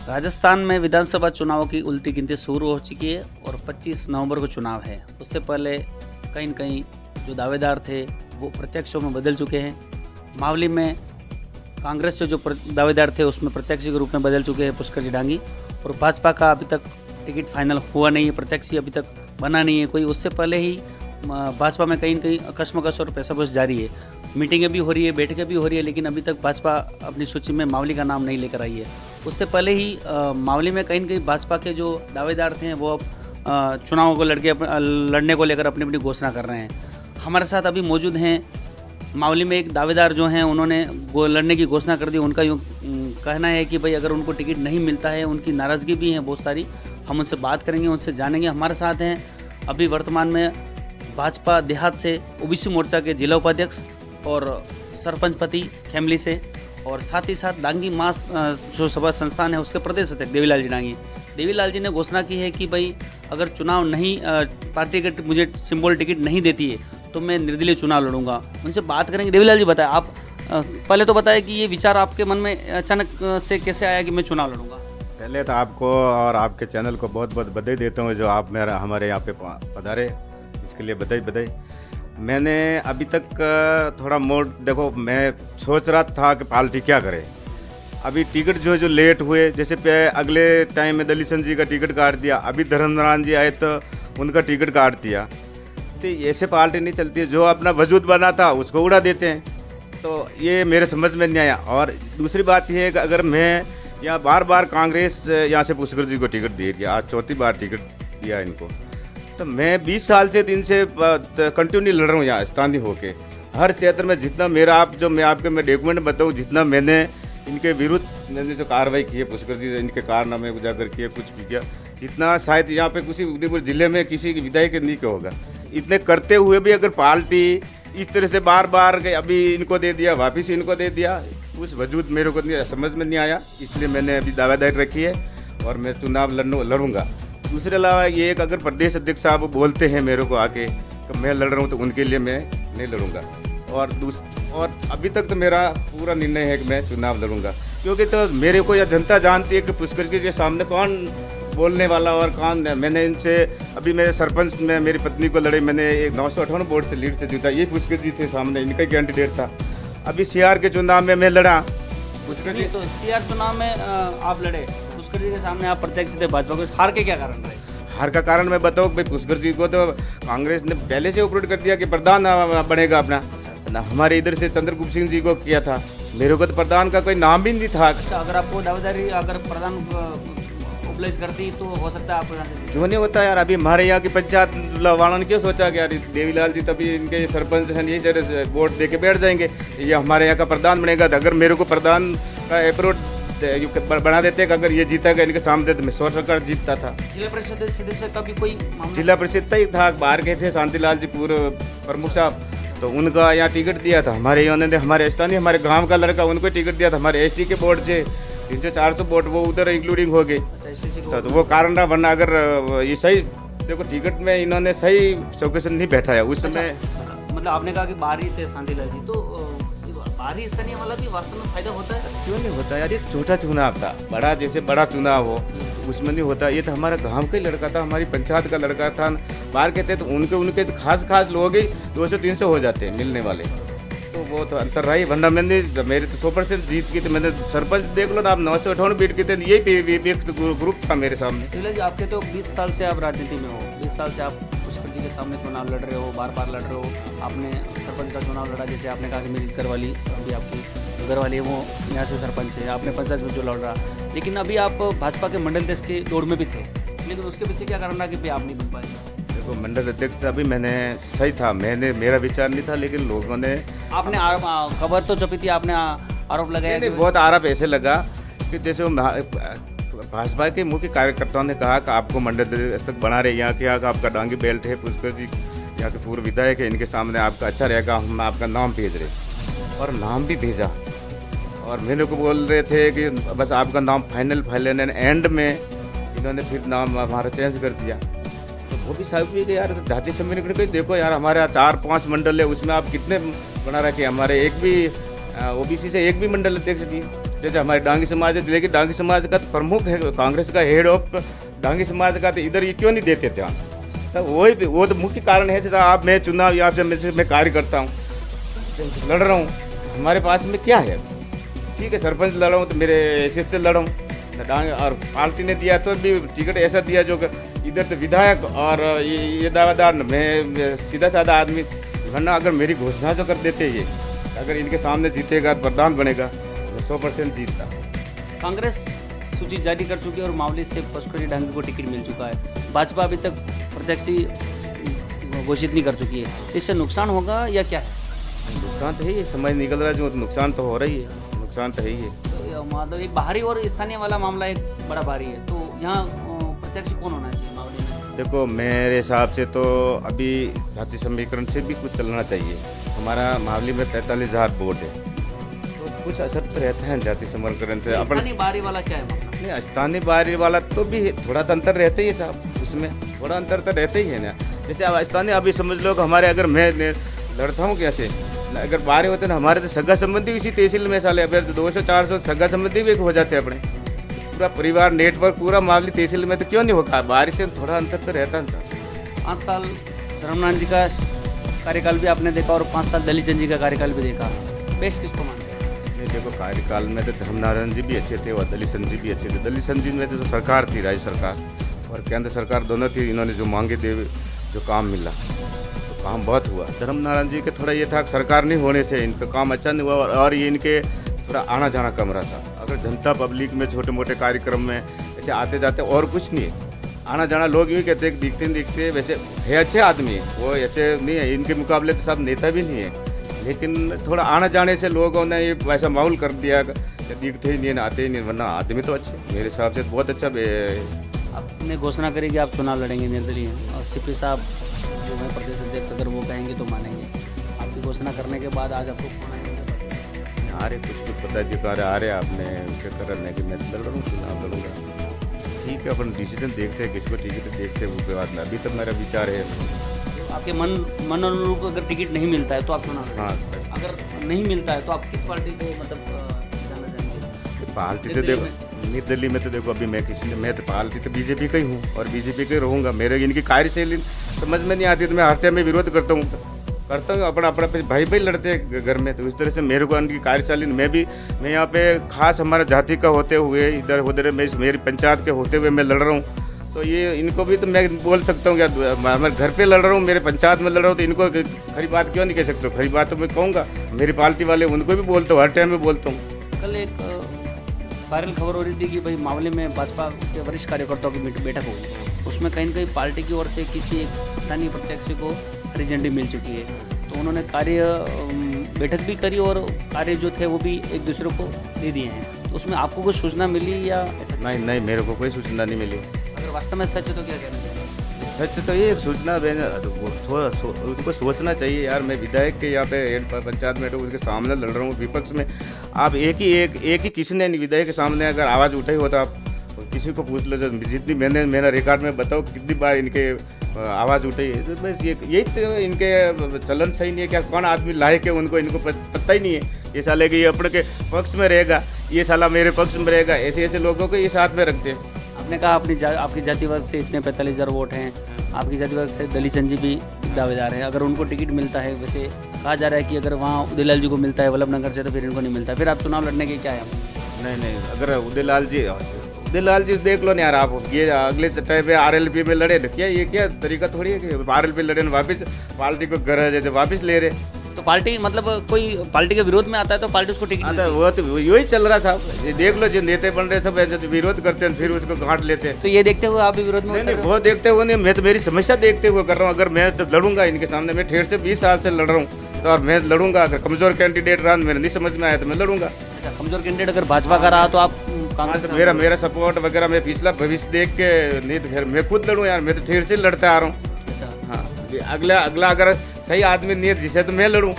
राजस्थान में विधानसभा चुनाव की उल्टी गिनती शुरू हो चुकी है और 25 नवंबर को चुनाव है। उससे पहले कहीं न कहीं जो दावेदार थे वो प्रत्याशियों में बदल चुके हैं। मावली में कांग्रेस से जो दावेदार थे उसमें प्रत्याशी के रूप में बदल चुके हैं पुष्कर जी डांगी, और भाजपा का अभी तक टिकट फाइनल हुआ नहीं है, प्रत्याशी अभी तक बना नहीं है कोई। उससे पहले ही भाजपा में कहीं न कहीं कशमकश और पैसापुश जारी है। मीटिंगें भी हो रही है, बैठकें भी हो रही है, लेकिन अभी तक भाजपा अपनी सूची में मावली का नाम नहीं लेकर आई है। उससे पहले ही मावली में कहीं न कहीं भाजपा के जो दावेदार थे वो अब चुनावों को लड़ने को लेकर अपनी अपनी घोषणा कर रहे हैं। हमारे साथ अभी मौजूद हैं मावली में एक दावेदार जो हैं, उन्होंने लड़ने की घोषणा कर दी। उनका यूँ कहना है कि भाई अगर उनको टिकट नहीं मिलता है, उनकी नाराज़गी भी है बहुत सारी। हम उनसे बात करेंगे, उनसे जानेंगे। हमारे साथ हैं अभी वर्तमान में भाजपा देहात से ओबीसी मोर्चा के जिला उपाध्यक्ष और सरपंच पति फैमिली से, और साथ ही साथ डांगी मास जो सभा संस्थान है उसके प्रदेश अध्यक्ष देवीलाल जी डांगी। देवीलाल जी ने घोषणा की है कि भाई अगर चुनाव नहीं पार्टी टिकट मुझे सिंबल टिकट नहीं देती है तो मैं निर्दलीय चुनाव लड़ूंगा। उनसे बात करेंगे। देवीलाल जी बताएं, आप पहले तो बताएं कि ये विचार आपके मन में अचानक से कैसे आया कि मैं चुनाव लड़ूंगा। पहले तो आपको और आपके चैनल को बहुत बहुत बधाई देता हूँ जो आप हमारे यहाँ पे पधारे, इसके लिए बधाई। मैंने अभी तक थोड़ा मोड देखो, मैं सोच रहा था कि पार्टी क्या करे। अभी टिकट जो लेट हुए, जैसे अगले टाइम में दलीसन जी का टिकट काट दिया, अभी धर्मनारायण जी आए तो उनका टिकट काट दिया। तो ऐसे पार्टी नहीं चलती है, जो अपना वजूद बना था उसको उड़ा देते हैं। तो ये मेरे समझ में नहीं आया। और दूसरी बात यह है कि अगर मैं यहाँ बार कांग्रेस यहाँ से पुष्कर जी को टिकट दे दिया, आज चौथी बार टिकट दिया इनको, तो मैं 20 साल से दिन से कंटिन्यू लड़ रहा हूँ यहाँ स्थानीय होके। हर क्षेत्र में जितना मेरा मैं डॉक्यूमेंट बताऊँ, जितना मैंने इनके विरुद्ध मैंने जो कार्रवाई की है, पुष्कर जी इनके कारनामे उजागर किए, कुछ भी किया, जितना शायद यहाँ पे किसी उदयपुर जिले में किसी की विधायक नहीं का होगा। इतने करते हुए भी अगर पार्टी इस तरह से बार अभी इनको दे दिया, वापिस इनको दे दिया, उस वजूद मेरे को समझ में नहीं आया। इसलिए मैंने अभी दावेदारी रखी है और मैं चुनाव लड़ूंगा। दूसरे अलावा ये एक अगर प्रदेश अध्यक्ष साहब बोलते हैं मेरे को आके कि मैं लड़ रहा हूँ, तो उनके लिए मैं नहीं लड़ूंगा। और अभी तक तो मेरा पूरा निर्णय है कि मैं चुनाव लड़ूंगा, क्योंकि तो मेरे को यह जनता जानती है कि पुष्कर जी के सामने कौन बोलने वाला और कौन। मैंने इनसे अभी मेरे सरपंच में मेरी पत्नी को लड़े, मैंने एक 958 वोट से लीड से जीता। ये पुष्कर जी थे सामने, इनका कैंडिडेट था। अभी सीआर के चुनाव में मैं लड़ा, पुष्कर जी। तो सीआर चुनाव में आप लड़े, पुष्कर जी के सामने आप प्रत्याशी थे भाजपा को, हार के क्या कारण रहे? हार का कारण मैं बताऊँ भाई, पुष्कर जी को तो कांग्रेस ने पहले से उपरोट कर दिया कि प्रधान बनेगा अपना। हमारे इधर से चंद्रगुप्त सिंह जी को किया था, मेरे को तो प्रधान का कोई नाम भी नहीं था। अच्छा, अगर आपको दावेदारी अगर प्रधान उपलब्ध करती तो हो सकता है आप क्यों नहीं होता यार। अभी हमारे यहाँ की पंचायत वालों ने क्यों सोचा कि यार देवीलाल जी तभी इनके सरपंच हैं, यही जगह वोट दे के बैठ जाएंगे, ये हमारे यहाँ का प्रधान बनेगा। तो अगर मेरे को प्रधान का अप्रोच बना देते कि अगर ये जीता इनके सामने, तो मैं 100 सरकार जीतता था। जिला परिषद सदस्य का भी कोई जिला परिषद ही था, बाहर गए थे शांतिलाल जी पूर्व प्रमुख साहब, तो उनका यहाँ टिकट दिया था। हमारे यहाँ ने हमारे स्थानीय हमारे गांव का लड़का, उनको टिकट दिया था। हमारे एसटी के वोट से 300-400 वोट वो उधर इंक्लूडिंग हो गए। तो वो कारण रहा, वरना अगर ये सही देखो टिकट में इन्होंने सही चौकसी नहीं बैठाया उस समय। मतलब आपने कहा कि बाहर ही थे शांतिलाल जी, तो बाहरी स्थानीय वाला भी वास्तव में फायदा होता है? क्यों नहीं होता यार, ये छोटा चुनाव था, बड़ा जैसे बड़ा चुनाव हो उसमें नहीं होता। ये तो हमारा गांव का ही लड़का था, हमारी पंचायत का लड़का था। बाहर कहते तो उनके तो खास लोग ही 200-300 हो जाते हैं मिलने वाले, तो वो तो अंतर रहा ही। वरना मैंने मेरे तो 100% जीत की, तो मैंने सरपंच देख लो ना, आप 958 बीट के थे, यही ग्रुप था मेरे सामने। आपके तो 20 साल से आप राजनीति में हो, 20 साल से आप पुष्कर जी के सामने चुनाव लड़ रहे हो, बार लड़ रहे हो। आपने सरपंच का चुनाव लड़ा, जैसे आपने कहा कि मेरी घरवाली, अभी आपकी घरवाली है वो यहाँ से सरपंच है, आपने पंचायत में जो लड़ रहा। लेकिन अभी आप भाजपा के मंडल अध्यक्ष के दौड़ में भी थे, लेकिन उसके पीछे क्या कारण रहा कि आप नहीं बन पाए? देखो मंडल अध्यक्ष अभी मैंने सही था, मेरा विचार नहीं था, लेकिन लोगों ने आपने खबर तो छपी थी, आपने आरोप लगाया। नहीं, बहुत आरोप ऐसे लगा कि जैसे भाजपा के मुख्य कार्यकर्ताओं ने कहा कि आपको मंडल अध्यक्ष तक बना रहे, यहाँ के आपका डांगी बेल्ट है, पुष्कर जी यहाँ के पूर्व विधायक है, इनके सामने आपका अच्छा रहेगा, हम आपका नाम भेज रहे। और नाम भी भेजा, और मेरे को बोल रहे थे कि बस आपका नाम फाइनल एंड में इन्होंने फिर नाम हमारा चेंज कर दिया। तो वो भी साहब भी यार जाति सम्मेलन को देखो यार, हमारे 4-5 मंडल है, उसमें आप कितने बना रखे। हमारे एक भी ओबीसी से एक भी मंडल अध्यक्ष भी, जैसे हमारे डांगी समाज है, लेकिन डांगी समाज का तो प्रमुख है, कांग्रेस का हेड ऑफ डांगी समाज का, तो इधर ये क्यों नहीं देते ध्यान? तो वो तो मुख्य कारण है। जैसे आप, मैं चुनाव यहाँ से मैं कार्य करता हूँ, लड़ रहा हूँ, हमारे पास में क्या है? ठीक है, सरपंच लड़ रहा हूँ तो मेरे हैसियत से लड़ा हूँ, और पार्टी ने दिया तो भी टिकट ऐसा दिया जो इधर तो विधायक और ये दावेदार, मैं सीधा साधा आदमी, वरना अगर मेरी घोषणा जो कर देते ये, अगर इनके सामने जीतेगा, प्रधान बनेगा, तो 100% जीतता। कांग्रेस सूची जारी कर चुकी है और मावली से पशुपति डांगी को टिकट मिल चुका है। भाजपा अभी तक प्रत्याशी घोषित नहीं कर चुकी है। इससे नुकसान होगा या क्या है? नुकसान तो है ही, समय निकल रहा है जो, नुकसान तो हो रही है, नुकसान तो है ही है। तो मतलब एक बाहरी और स्थानीय वाला मामला एक बड़ा भारी है, तो यहाँ प्रत्याशी कौन होना चाहिए मावली में? देखो मेरे हिसाब से तो अभी जाति समीकरण से भी कुछ चलना चाहिए। हमारा मावली में 45,000 वोट है, तो कुछ असर तो रहता है जाति समीकरण से। स्थानीय बाहरी वाला क्या है मामला? नहीं, स्थानीय बाहरी वाला तो भी थोड़ा तो अंतर रहता ही है साहब, उसमें थोड़ा अंतर तो रहता ही है ना। जैसे अब स्थानीय, अभी समझ लो कि हमारे, अगर मैं लड़ता हूँ कैसे, अगर बाहर होते ना, हमारे तो सगा संबंधी इसी तहसील में साले, अब 200-400 सगा संबंधी भी हो जाते हैं अपने, पूरा परिवार नेटवर्क पूरा मावली तहसील में, तो क्यों नहीं होगा? बाहर से थोड़ा अंतर तो रहता है। 5 साल धर्मनाथ जी का कार्यकाल भी आपने देखा और 5 साल दलीचंद जी का कार्यकाल भी देखा, बेस्ट किसको मानते हैं? नहीं देखो, कार्यकाल में तो धर्मनारायण जी भी अच्छे थे और दलीचंद जी भी अच्छे थे। दलीचंद जी में तो सरकार थी, राज्य सरकार और केंद्र सरकार दोनों थी, इन्होंने जो मांगे थे, जो काम मिला, तो काम बहुत हुआ। धर्मनारायण जी के थोड़ा ये था, सरकार नहीं होने से इनका काम अच्छा नहीं हुआ, और ये इनके थोड़ा आना जाना कम रहा था। अगर जनता पब्लिक में छोटे मोटे कार्यक्रम में ऐसे आते जाते और कुछ नहीं है, आना जाना, लोग यूँ कहते हैं दिखते वैसे है, अच्छे आदमी है वो, ऐसे नहीं है, इनके मुकाबले तो सब नेता भी नहीं है, लेकिन थोड़ा आना जाने से लोगों ने ये वैसा माहौल कर दिया, दिखते ही नहीं, आते ही नहीं, वरना आदमी तो अच्छे, मेरे हिसाब से बहुत अच्छा। आपने घोषणा करी कि आप चुनाव लड़ेंगे निर्दलीय, और सीपी साहब जो है प्रदेश अध्यक्ष, अगर वो कहेंगे तो मानेंगे। आपकी घोषणा करने के बाद आज आपको फोन आएंगे? आ रहे कुछ पता जी कर आ रहे आपने क्या करने कि मैं लड़ रहा हूँ, चुनाव लड़ूंगा। ठीक है, अपन डिसीजन देखते हैं, किसको टिकट देखते हैं, उसके बाद में अभी तक मेरा विचार है। आपके मन अनुरूप अगर टिकट नहीं मिलता है तो आप चुनाव लड़ेंगे? हाँ, अगर नहीं मिलता है तो आप किस पार्टी को मतलब जाना चाहेंगे? पार्टी तो देखो, निर्दलीय में तो देखो अभी मैं तो पार्टी तो बीजेपी का ही हूँ और बीजेपी का ही रहूँगा। मेरे इनकी कार्यशैली समझ में नहीं आती तो मैं हर टाइम में विरोध करता हूँ अपना भाई लड़ते हैं घर में, तो इस तरह से मेरे को उनकी कार्यशैली, मैं यहाँ पे खास हमारा जाति का होते हुए इधर उधर मेरी पंचायत के होते हुए मैं लड़ रहा हूँ, तो ये इनको भी तो मैं बोल सकता हूँ क्या, मैं घर पे लड़ रहा हूँ, मेरे पंचायत में लड़ रहा हूँ, तो इनको खरी बात क्यों नहीं कह सकते? खरी बात तो मैं कहूँगा, मेरी पार्टी वाले उनको भी बोलता हूँ, हर टाइम में बोलता हूँ। कल एक वायरल खबर हो रही थी कि भाई मामले में भाजपा के वरिष्ठ कार्यकर्ताओं की बैठक हुई, उसमें कहीं न कहीं पार्टी की ओर से किसी एक स्थानीय प्रत्याशी को हरी झंडी मिल चुकी है, तो उन्होंने बैठक भी करी और कार्य जो थे वो भी एक दूसरे को दे दिए हैं, तो उसमें आपको कुछ सूचना मिली या ऐसा? नहीं, मेरे को कोई सूचना नहीं मिली। अगर वास्तव में सच है तो क्या कहना चाहिए? सच तो ये सूचना उनको सोचना चाहिए यार, मैं विधायक के यहाँ पे हेड पंचायत में उनके सामने लड़ रहा हूँ विपक्ष में। आप एक ही किसी ने विधायक के सामने अगर आवाज़ उठाई होता, आप किसी को पूछ लो, जितनी मेरा रिकॉर्ड में बताओ कितनी बार इनके आवाज़ उठाई है, तो बस यही तो इनके चलन सही नहीं है क्या? कौन आदमी लायक है इनको पता ही नहीं है। ये साले कि ये अपने के पक्ष में रहेगा, ये साला मेरे पक्ष में रहेगा, ऐसे लोगों को ये साथ में रखते हैं। आपने कहा आपकी जाति वर्ग से इतने 45,000 वोट हैं, आपकी जाति वर्ग से दलीचंद जी भी दावेदार है, अगर उनको टिकट मिलता है, वैसे कहा जा रहा है कि अगर वहाँ उदयलाल जी को मिलता है वल्लभनगर से तो फिर इनको नहीं मिलता, फिर आप चुनाव लड़ने के क्या है? नहीं, अगर उदयलाल जी देख लो ना यार, आप ये अगले टाइम पे RLP में लड़े, क्या ये क्या तरीका थोड़ी है कि RLP लड़े वापस पार्टी को गरज है वापस ले रहे, तो पार्टी मतलब कोई पार्टी के विरोध में आता है तो पार्टी उसको टिकट आता है, वो तो यही चल रहा साहब। ये देख लो, जो नेता बन रहे सब ऐसे विरोध करते हैं, फिर उसको गांठ लेते हैं। तो ये देखते हुए आप भी विरोध में? नहीं, वो देखते हुए नहीं, मैं तो मेरी समस्या देखते हुए कर रहा हूँ। अगर मैं तो लड़ूंगा इनके सामने, मैं 1.5 से 20 साल से लड़ रहा हूँ, तो और मैं लड़ूंगा। अगर कमजोर कैंडिडेट रहा, मेरे नहीं समझ में आया तो मैं लड़ूंगा। अच्छा, कमजोर कैंडिडेट अगर भाजपा का रहा तो आप कांग्रेस? तो मेरा सपोर्ट वगैरह मैं पिछला भविष्य देख के नहीं तो फिर मैं खुद लड़ूँ यार, मैं तो 1.5 से लड़ता आ रहा हूँ। अच्छा, हाँ, अगला अगर सही आदमी नहीं है जिसे तो मैं लड़ूँ,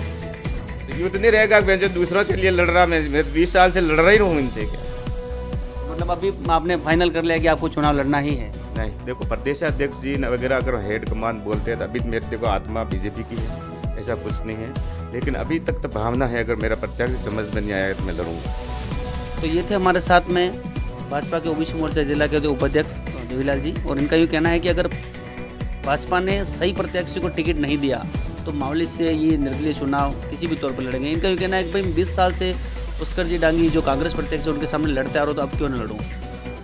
यूँ तो नहीं रहेगा मैं जो दूसरों के लिए लड़ रहा, मैं 20 साल से लड़ रहा ही रहूँ इनसे। क्या मतलब अभी आपने फाइनल कर लिया कि आपको चुनाव लड़ना ही है? नहीं, देखो प्रदेश अध्यक्ष जी वगैरह अगर हेड कमान बोलते हैं तो अभी मेरे देखो आत्मा बीजेपी की है, ऐसा कुछ नहीं है, लेकिन अभी तक तो भावना है, अगर मेरा प्रत्याशी समझ में नहीं आया तो मैं लड़ूंगा। तो ये थे हमारे साथ में भाजपा के ओबीसी मोर्चा जिला के उपाध्यक्ष देवीलाल जी, और इनका यूँ कहना है कि अगर भाजपा ने सही प्रत्याशी को टिकट नहीं दिया तो मावली से ये निर्दलीय चुनाव किसी भी तौर पर लड़ेंगे। इनका यूँ कहना है कि भाई 20 साल से पुष्कर जी डांगी जो कांग्रेस प्रत्याशी उनके सामने लड़ते आ रहे हो, तो अब क्यों न लड़ूँ।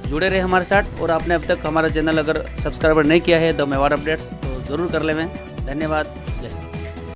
जुड़े रहे हमारे साथ, और आपने अब तक हमारा चैनल अगर सब्सक्राइबर नहीं किया है द मेवाड़ अपडेट्स तो ज़रूर कर लें। धन्यवाद। जय हिंद।